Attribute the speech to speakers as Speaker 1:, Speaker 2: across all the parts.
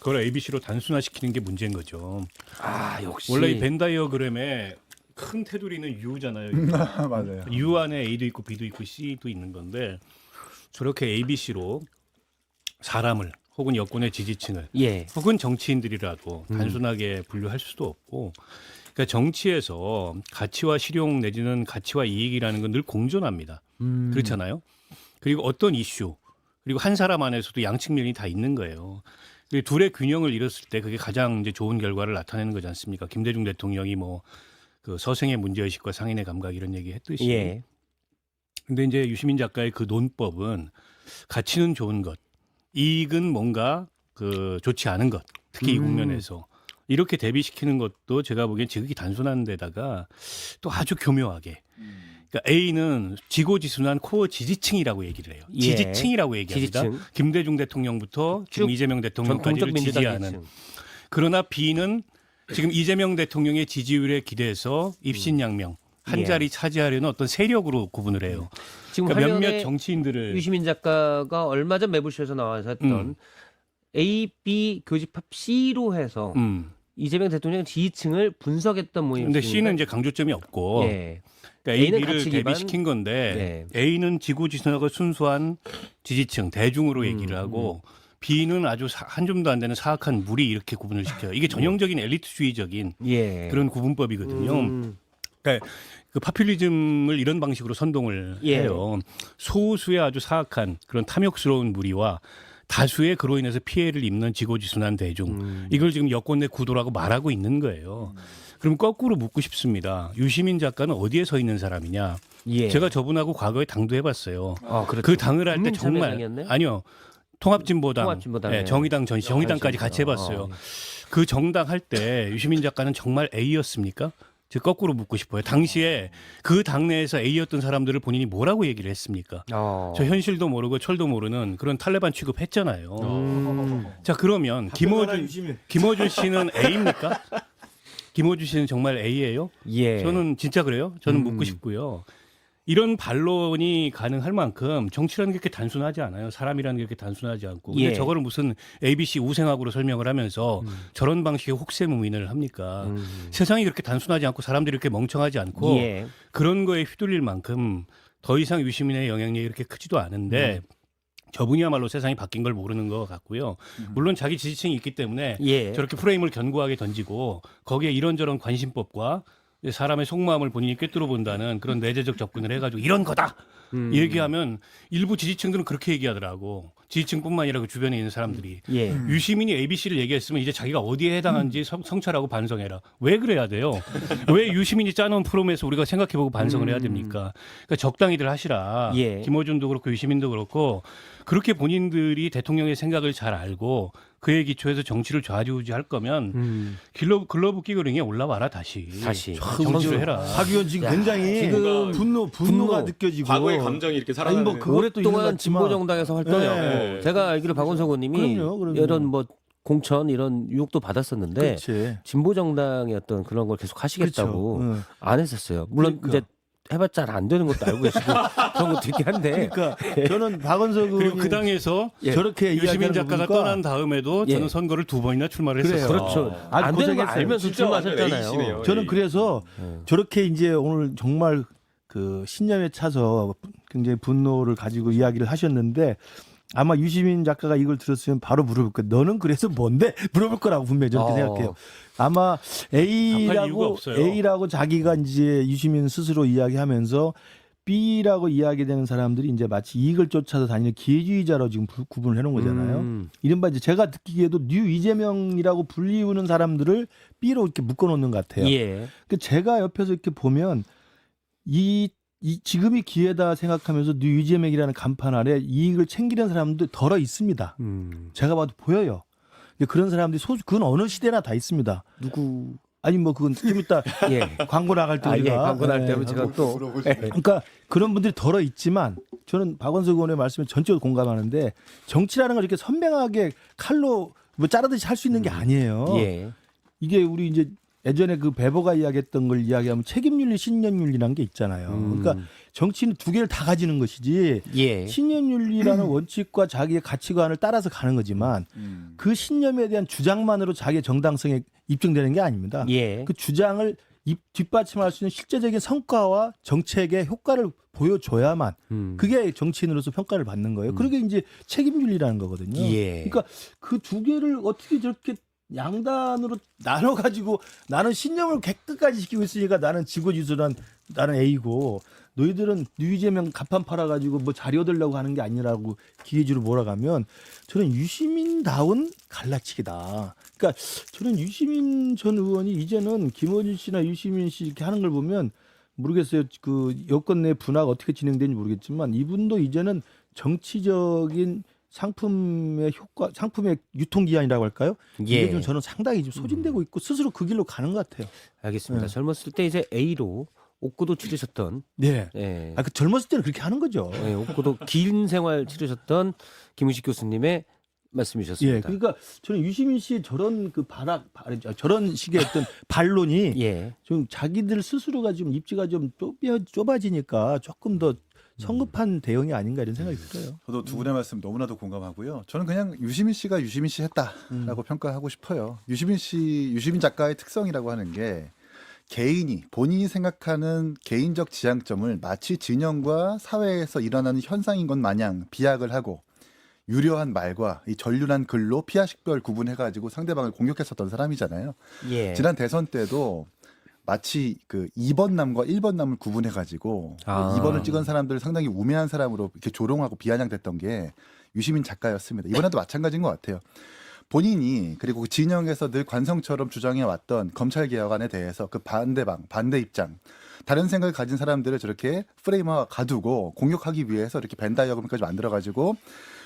Speaker 1: 그걸 ABC로 단순화시키는 게 문제인 거죠.
Speaker 2: 아 역시
Speaker 1: 원래 이 벤 다이어그램에 큰 테두리는 U잖아요.
Speaker 3: 맞아요.
Speaker 1: U 안에 A도 있고 B도 있고 C도 있는 건데 저렇게 ABC로 사람을 혹은 여권의 지지층을
Speaker 2: 예.
Speaker 1: 혹은 정치인들이라도 단순하게 분류할 수도 없고 그러니까 정치에서 가치와 실용 내지는 가치와 이익이라는 건 늘 공존합니다. 그렇잖아요. 그리고 어떤 이슈 그리고 한 사람 안에서도 양측 면이 다 있는 거예요. 그 둘의 균형을 잃었을 때 그게 가장 이제 좋은 결과를 나타내는 거지 않습니까? 김대중 대통령이 뭐 그 서생의 문제의식과 상인의 감각 이런 얘기 했듯이.
Speaker 2: 예.
Speaker 1: 근데 이제 유시민 작가의 그 논법은 가치는 좋은 것, 이익은 뭔가 그 좋지 않은 것, 특히 이 국면에서 이렇게 대비시키는 것도 제가 보기엔 지극히 단순한 데다가 또 아주 교묘하게. 그러니까 A는 지고지순한 코어 지지층이라고 얘기를 해요.
Speaker 2: 예.
Speaker 1: 지지층이라고 얘기합니다.
Speaker 2: 지지층.
Speaker 1: 김대중 대통령부터 지금
Speaker 2: 쭉
Speaker 1: 이재명 대통령까지를
Speaker 2: 전통적 민주당
Speaker 1: 지지하는.
Speaker 2: 지지층.
Speaker 1: 그러나 B는 지금 이재명 대통령의 지지율에 기대서 입신양명 한
Speaker 2: 예.
Speaker 1: 자리 차지하려는 어떤 세력으로 구분을 해요.
Speaker 2: 지금
Speaker 1: 그러니까 몇몇
Speaker 2: 화면에
Speaker 1: 정치인들을
Speaker 2: 유시민 작가가 얼마 전 매불쇼에서 나와서 했던 A, B 교집합 C로 해서 이재명 대통령 지지층을 분석했던 모임.
Speaker 1: 근데 C는 이제 강조점이 없고
Speaker 2: 예.
Speaker 1: 그러니까 A,
Speaker 2: A는
Speaker 1: B를
Speaker 2: 가치 기반.
Speaker 1: 대비시킨 건데 A는 지고지순하고 순수한 지지층 대중으로 얘기를 하고 B는 아주 한 줌도 안 되는 사악한 무리 이렇게 구분을 시켜요. 이게 전형적인 엘리트주의적인
Speaker 2: 예.
Speaker 1: 그런 구분법이거든요. 그러니까 그 파퓰리즘을 이런 방식으로 선동을
Speaker 2: 예.
Speaker 1: 해요. 소수의 아주 사악한 그런 탐욕스러운 무리와 다수의 그로 인해서 피해를 입는 지고지순한 대중. 이걸 지금 여권 내 구도라고 말하고 있는 거예요. 그럼 거꾸로 묻고 싶습니다. 유시민 작가는 어디에 서 있는 사람이냐?
Speaker 2: 예.
Speaker 1: 제가 저분하고 과거에 당도 해봤어요.
Speaker 2: 아, 그렇죠.
Speaker 1: 그 당을 할 때 정말
Speaker 2: 국민참여당이었나요?
Speaker 1: 아니요. 통합진보당,
Speaker 2: 통합진보당.
Speaker 1: 예, 정의당 전시, 정의당까지
Speaker 2: 알겠습니다.
Speaker 1: 같이 해봤어요. 그 정당 할 때 유시민 작가는 정말 A였습니까? 제가 거꾸로 묻고 싶어요. 당시에 그 당내에서 A였던 사람들을 본인이 뭐라고 얘기를 했습니까? 저 현실도 모르고 철도 모르는 그런 탈레반 취급했잖아요. 자 그러면 김어준 씨는 A입니까? 김어준 씨는 정말 A예요?
Speaker 2: 예.
Speaker 1: 저는 진짜 그래요. 저는 묻고 싶고요. 이런 반론이 가능할 만큼 정치라는 게 그렇게 단순하지 않아요. 사람이라는 게 그렇게 단순하지 않고. 근데
Speaker 2: 예.
Speaker 1: 저거를 무슨 ABC 우생학으로 설명을 하면서 저런 방식의 혹세무민을 합니까? 세상이 그렇게 단순하지 않고 사람들이 이렇게 멍청하지 않고
Speaker 2: 예.
Speaker 1: 그런 거에 휘둘릴 만큼 더 이상 유시민의 영향력이 이렇게 크지도 않은데 저분이야말로 세상이 바뀐 걸 모르는 것 같고요. 물론 자기 지지층이 있기 때문에
Speaker 2: 예.
Speaker 1: 저렇게 프레임을 견고하게 던지고 거기에 이런저런 관심법과 사람의 속마음을 본인이 꿰뚫어 본다는 그런 내재적 접근을 해가지고 이런 거다 얘기하면 일부 지지층들은 그렇게 얘기하더라고. 지지층뿐만 아니라 그 주변에 있는 사람들이
Speaker 2: 예.
Speaker 1: 유시민이 ABC를 얘기했으면 이제 자기가 어디에 해당하는지 성찰하고 반성해라. 왜 그래야 돼요? 왜 유시민이 짜놓은 프로에서 우리가 생각해보고 반성을 해야 됩니까? 그러니까 적당히들 하시라.
Speaker 2: 예.
Speaker 1: 김어준도 그렇고 유시민도 그렇고 그렇게 본인들이 대통령의 생각을 잘 알고 그에 기초해서 정치를 좌지우지할 거면 글러브 끼고 링에 올라와라 다시. 정치를 해라.
Speaker 3: 박 의원 지금 굉장히
Speaker 2: 지금
Speaker 3: 분노가 느껴지고
Speaker 4: 과거의 감정이 이렇게 살아나는.
Speaker 3: 아니, 뭐 그것도
Speaker 2: 오랫동안
Speaker 3: 있는 것 같지만
Speaker 2: 진보정당에서 활동했고
Speaker 4: 네.
Speaker 2: 제가 알기로 박원석 의원님이
Speaker 3: 그럼요.
Speaker 2: 이런 뭐 공천 이런 유혹도 받았었는데
Speaker 3: 그렇지.
Speaker 2: 진보정당의 어떤 그런 걸 계속 하시겠다고
Speaker 3: 그렇죠.
Speaker 2: 안 했었어요. 물론
Speaker 3: 그러니까.
Speaker 2: 이제 해봤자 잘 안 되는 것도 알고 계시고 그런 것도 있긴 한데
Speaker 3: 그러니까 저는 박원석
Speaker 1: 그리고
Speaker 3: 의원이
Speaker 1: 그 당에서
Speaker 3: 저렇게
Speaker 1: 유시민
Speaker 3: 이야기하는
Speaker 1: 작가가
Speaker 3: 거 보니까
Speaker 1: 떠난 다음에도
Speaker 2: 예.
Speaker 1: 저는 선거를 2번이나 출마를
Speaker 3: 그래요.
Speaker 1: 했었어요.
Speaker 2: 그렇죠.
Speaker 3: 아주
Speaker 2: 안 되는 거
Speaker 3: 고생했어요.
Speaker 2: 알면서
Speaker 4: 진짜 완전
Speaker 2: 출마하셨잖아요.
Speaker 4: A시네요.
Speaker 3: 저는
Speaker 4: A.
Speaker 3: 그래서 저렇게 이제 오늘 정말 그 신념에 차서 굉장히 분노를 가지고 이야기를 하셨는데 아마 유시민 작가가 이걸 들었으면 바로 물어볼 거예요. 너는 그래서 뭔데? 물어볼 거라고 분명히 저렇게 생각해요. 아마
Speaker 1: 답할 이유가 없어요.
Speaker 3: A라고 자기가 이제 유시민 스스로 이야기하면서 B라고 이야기되는 사람들이 이제 마치 이익을 쫓아서 다니는 기회주의자로 지금 구분을 해놓은 거잖아요. 이른바 이제 제가 듣기에도 뉴 이재명이라고 불리우는 사람들을 B로 이렇게 묶어놓는 것 같아요.
Speaker 2: 예.
Speaker 3: 그 제가 옆에서 이렇게 보면 이 지금이 기회다 생각하면서 뉴 이재명이라는 간판 아래 이익을 챙기는 사람들 덜어 있습니다. 제가 봐도 보여요. 근데 그런 사람들이 그건 어느 시대나 다 있습니다.
Speaker 2: 누구?
Speaker 3: 아니 뭐 그건 좀 이따
Speaker 2: 예.
Speaker 3: 광고 나갈 때
Speaker 2: 아,
Speaker 3: 우리가
Speaker 2: 예. 광고 날 때면 제가 또
Speaker 3: 그러니까 그런 분들이 덜어 있지만 저는 박원석 의원의 말씀에 전적으로 공감하는데 정치라는 걸 이렇게 선명하게 칼로 뭐 자르듯이 할 수 있는 게 아니에요.
Speaker 2: 예.
Speaker 3: 이게 우리 이제 예전에 그 베버가 이야기했던 걸 이야기하면 책임윤리, 신념윤리라는 게 있잖아요. 그러니까 정치는 두 개를 다 가지는 것이지
Speaker 2: 예.
Speaker 3: 신념윤리라는 원칙과 자기의 가치관을 따라서 가는 거지만 그 신념에 대한 주장만으로 자기의 정당성에 입증되는 게 아닙니다.
Speaker 2: 예.
Speaker 3: 그 주장을 뒷받침할 수 있는 실제적인 성과와 정책의 효과를 보여줘야만 그게 정치인으로서 평가를 받는 거예요. 그게 이제 책임윤리라는 거거든요.
Speaker 2: 예.
Speaker 3: 그러니까 그 두 개를 어떻게 저렇게 양단으로 나눠가지고 나는 신념을 끝까지 지키고 있으니까 나는 지고지순한 나는 A고 너희들은 유이재명 간판 팔아가지고 뭐 자리 얻으려고 하는 게 아니라고 기계주로 몰아가면 저는 유시민다운 갈라치기다. 그러니까 저는 유시민 전 의원이 이제는 김어준 씨나 유시민 씨 이렇게 하는 걸 보면 모르겠어요. 그 여권 내 분화가 어떻게 진행되는지 모르겠지만 이분도 이제는 정치적인 상품의 효과, 상품의 유통기한이라고 할까요? 이게
Speaker 2: 예.
Speaker 3: 좀 저는 상당히 좀 소진되고 있고 스스로 그 길로 가는 것 같아요.
Speaker 2: 알겠습니다.
Speaker 3: 네.
Speaker 2: 젊었을 때 이제 A로 옥고도 치르셨던
Speaker 3: 네.
Speaker 2: 예.
Speaker 3: 그 젊었을 때는 그렇게 하는 거죠.
Speaker 2: 예, 옥고도 긴 생활 치르셨던 김은식 교수님의 말씀이셨습니다.
Speaker 3: 예, 그러니까 저는 유시민 씨의 저런 그 저런 식의 어떤 반론이
Speaker 2: 예.
Speaker 3: 좀 자기들 스스로가 좀 입지가 좀 좁아지니까 조금 더 성급한 대응이 아닌가 이런 생각이 들어요.
Speaker 4: 저도 두 분의 말씀 너무나도 공감하고요. 저는 그냥 유시민 씨가 유시민 씨 했다라고 평가하고 싶어요. 유시민 작가의 특성이라고 하는 게 개인이 본인이 생각하는 개인적 지향점을 마치 진영과 사회에서 일어나는 현상인 것 마냥 비약을 하고 유려한 말과 이 전륜한 글로 피하식별 구분해가지고 상대방을 공격했었던 사람이잖아요.
Speaker 2: 예.
Speaker 4: 지난 대선 때도 마치 그 2번 남과 1번 남을 구분해가지고 2번을 찍은 사람들을 상당히 우매한 사람으로 이렇게 조롱하고 비아냥됐던 게 유시민 작가였습니다. 이번에도 마찬가지인 것 같아요. 본인이 그리고 그 진영에서 늘 관성처럼 주장해왔던 검찰개혁안에 대해서 그 반대 입장, 다른 생각을 가진 사람들을 저렇게 프레임화 가두고 공격하기 위해서 이렇게 벤 다이어그램까지 만들어가지고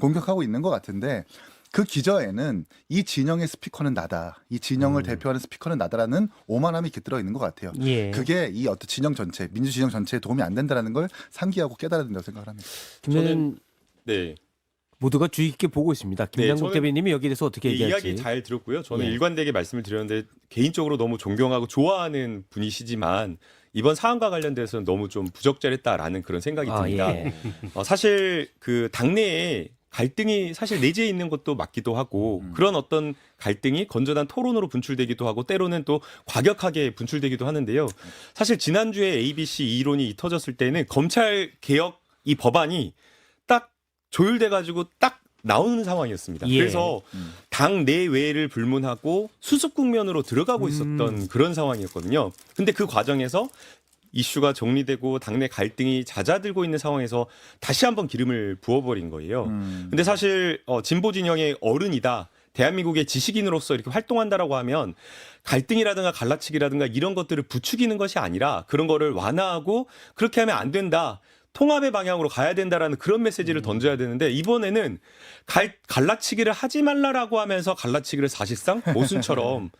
Speaker 4: 공격하고 있는 것 같은데 그 기저에는 이 진영의 스피커는 나다, 이 진영을 대표하는 스피커는 나다라는 오만함이 깃들어 있는 것 같아요.
Speaker 2: 예.
Speaker 4: 그게 이 어떤 진영 전체, 민주 진영 전체에 도움이 안 된다는 걸 상기하고 깨달아야 된다고 생각을 합니다.
Speaker 2: 저는
Speaker 5: 네.
Speaker 2: 모두가 주의 깊게 보고 있습니다. 김장국
Speaker 5: 저는
Speaker 2: 대변인님이 여기에 대해서 어떻게
Speaker 5: 이
Speaker 2: 얘기할지.
Speaker 5: 이야기 잘 들었고요. 저는
Speaker 2: 예.
Speaker 5: 일관되게 말씀을 드렸는데 개인적으로 너무 존경하고 좋아하는 분이시지만 이번 사안과 관련돼서는 너무 좀 부적절했다라는 그런 생각이 듭니다.
Speaker 2: 예.
Speaker 5: 사실 그 당내에 갈등이 사실 내재해 있는 것도 맞기도 하고 그런 어떤 갈등이 건전한 토론으로 분출되기도 하고 때로는 또 과격하게 분출되기도 하는데요. 사실 지난주에 ABC 이론이 터졌을 때는 검찰 개혁 이 법안이 딱 조율돼 가지고 딱 나오는 상황이었습니다.
Speaker 2: 예.
Speaker 5: 그래서 당 내외를 불문하고 수습 국면으로 들어가고 있었던 그런 상황이었거든요. 근데 그 과정에서 이슈가 정리되고 당내 갈등이 잦아들고 있는 상황에서 다시 한번 기름을 부어버린 거예요. 근데 사실 진보 진영의 어른이다. 대한민국의 지식인으로서 이렇게 활동한다라고 하면 갈등이라든가 갈라치기라든가 이런 것들을 부추기는 것이 아니라 그런 거를 완화하고 그렇게 하면 안 된다. 통합의 방향으로 가야 된다라는 그런 메시지를 던져야 되는데 이번에는 갈라치기를 하지 말라라고 하면서 갈라치기를 사실상 모순처럼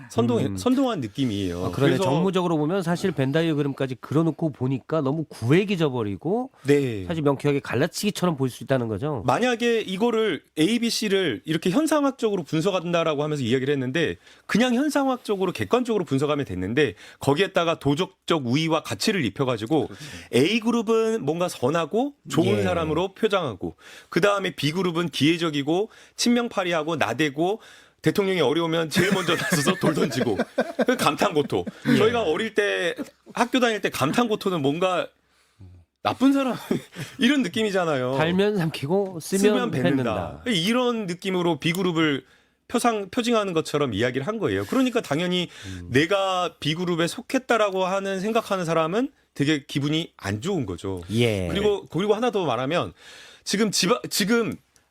Speaker 5: 선동한 느낌이에요.
Speaker 2: 그러네. 정무적으로 보면 사실 벤 다이어그램까지 그려놓고 보니까 너무 구획이져 버리고
Speaker 5: 네.
Speaker 2: 사실 명쾌하게 갈라치기처럼 보일 수 있다는 거죠.
Speaker 5: 만약에 이거를 ABC를 이렇게 현상학적으로 분석한다라고 하면서 이야기를 했는데 그냥 현상학적으로 객관적으로 분석하면 됐는데 거기에다가 도덕적 우위와 가치를 입혀가지고 A그룹은 뭔가 선하고 좋은
Speaker 2: 예.
Speaker 5: 사람으로 표장하고 그다음에 B그룹은 기회적이고 친명파리하고 나대고 대통령이 어려우면 제일 먼저 나서서 돌 던지고 그 감탄고토. 저희가 어릴 때 학교 다닐 때 감탄고토는 뭔가 나쁜 사람 이런 느낌이잖아요.
Speaker 2: 달면 삼키고 쓰면 뱉는다.
Speaker 5: 이런 느낌으로 B그룹을 표징하는 것처럼 이야기를 한 거예요. 그러니까 당연히 내가 B그룹에 속했다라고 하는 생각하는 사람은 되게 기분이 안 좋은 거죠.
Speaker 2: 예.
Speaker 5: 그리고 하나 더 말하면 지금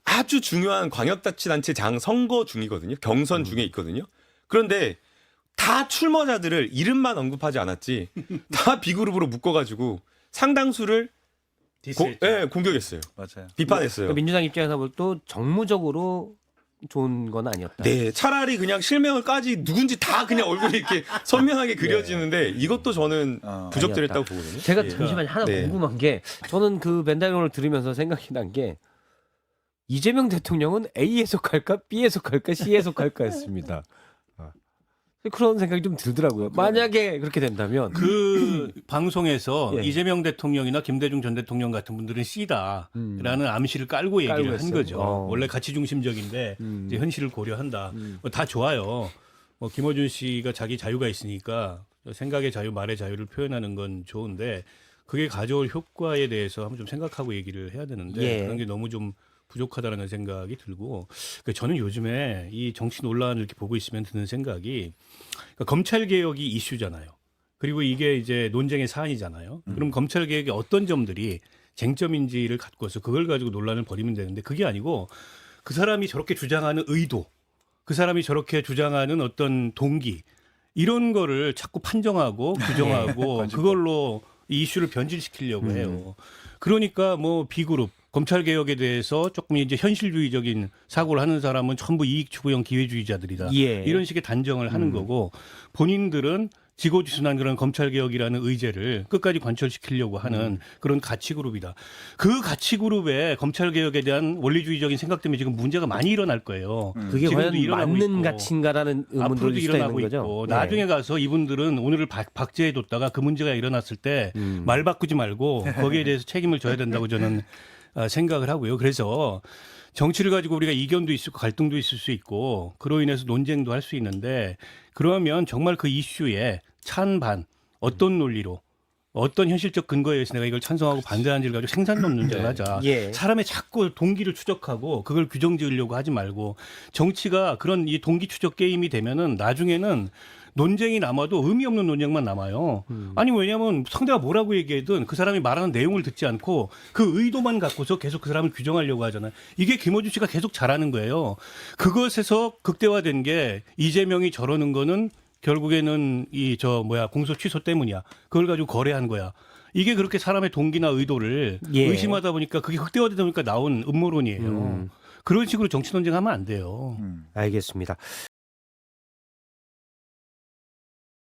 Speaker 5: 아주 중요한 광역자치단체 장 선거 중이거든요. 경선 중에 있거든요. 그런데 다 출마자들을 이름만 언급하지 않았지 다 B그룹으로 묶어가지고 상당수를 공격했어요.
Speaker 4: 맞아요.
Speaker 5: 비판했어요.
Speaker 2: 그러니까 민주당 입장에서 볼 또 정무적으로 좋은 건 아니었다.
Speaker 5: 네, 차라리 그냥 실명을 까지 누군지 다 그냥 얼굴이 이렇게 선명하게 그려지는데 이것도 저는 부적절했다고 보거든요.
Speaker 2: 제가
Speaker 5: 예.
Speaker 2: 잠시만 하나
Speaker 5: 네.
Speaker 2: 궁금한 게 저는 그 벤다이어를 들으면서 생각이 난 게 이재명 대통령은 A에 속할까 B에 속할까 C에 속할까 했습니다. 그런 생각이 좀 들더라고요. 만약에 그렇게 된다면
Speaker 1: 그 방송에서
Speaker 2: 예.
Speaker 1: 이재명 대통령이나 김대중 전 대통령 같은 분들은 C다라는 암시를 깔고 얘기를
Speaker 2: 깔고
Speaker 1: 한
Speaker 2: 했어요.
Speaker 1: 거죠.
Speaker 2: 어.
Speaker 1: 원래 가치 중심적인데 이제 현실을 고려한다. 다 좋아요. 김어준 씨가 자기 자유가 있으니까 생각의 자유, 말의 자유를 표현하는 건 좋은데 그게 가져올 효과에 대해서 한번 좀 생각하고 얘기를 해야 되는데
Speaker 2: 예.
Speaker 1: 그런 게 너무 좀 부족하다라는 생각이 들고 저는 요즘에 이 정치 논란을 이렇게 보고 있으면 드는 생각이 검찰 개혁이 이슈잖아요. 그리고 이게 이제 논쟁의 사안이잖아요. 그럼 검찰 개혁의 어떤 점들이 쟁점인지를 갖고서 그걸 가지고 논란을 벌이면 되는데 그게 아니고 그 사람이 저렇게 주장하는 의도, 그 사람이 저렇게 주장하는 어떤 동기 이런 거를 자꾸 판정하고 규정하고 그걸로 이 이슈를 변질시키려고 해요. 그러니까 뭐 B그룹 검찰 개혁에 대해서 조금 이제 현실주의적인 사고를 하는 사람은 전부 이익 추구형 기회주의자들이다.
Speaker 2: 예.
Speaker 1: 이런 식의 단정을 하는 거고 본인들은 지고지순한 그런 검찰 개혁이라는 의제를 끝까지 관철시키려고 하는 그런 가치 그룹이다. 그 가치 그룹에 검찰 개혁에 대한 원리주의적인 생각 때문에 지금 문제가 많이 일어날 거예요.
Speaker 2: 그게
Speaker 1: 지금도
Speaker 2: 과연
Speaker 1: 일어나고
Speaker 2: 맞는
Speaker 1: 있고.
Speaker 2: 가치인가라는 의문도
Speaker 1: 앞으로도
Speaker 2: 있을 수도 있는
Speaker 1: 일어나고
Speaker 2: 거죠.
Speaker 1: 있고
Speaker 2: 예.
Speaker 1: 나중에 가서 이분들은 오늘을 박제해뒀다가 그 문제가 일어났을 때 말 바꾸지 말고 거기에 대해서 책임을 져야 된다고 저는 생각을 하고요. 그래서 정치를 가지고 우리가 이견도 있을 고 갈등도 있을 수 있고 그로 인해서 논쟁도 할 수 있는데 그러면 정말 그 이슈에 찬반 어떤 논리로 어떤 현실적 근거에 의해서 내가 이걸 찬성하고 반대하는지를 가지고 생산론 논쟁을 하자.
Speaker 2: 예.
Speaker 1: 사람의 자꾸 동기를 추적하고 그걸 규정 지으려고 하지 말고 정치가 그런 이 동기 추적 게임이 되면은 나중에는 논쟁이 남아도 의미 없는 논쟁만 남아요. 아니 왜냐하면 상대가 뭐라고 얘기하든 그 사람이 말하는 내용을 듣지 않고 그 의도만 갖고서 계속 그 사람을 규정하려고 하잖아요. 이게 김어준 씨가 계속 잘하는 거예요. 그것에서 극대화된 게 이재명이 저러는 거는 결국에는 공소 취소 때문이야. 그걸 가지고 거래한 거야. 이게 그렇게 사람의 동기나 의도를
Speaker 2: 예.
Speaker 1: 의심하다 보니까 그게 극대화되다 보니까 나온 음모론이에요. 그런 식으로 정치 논쟁하면 안 돼요.
Speaker 2: 알겠습니다.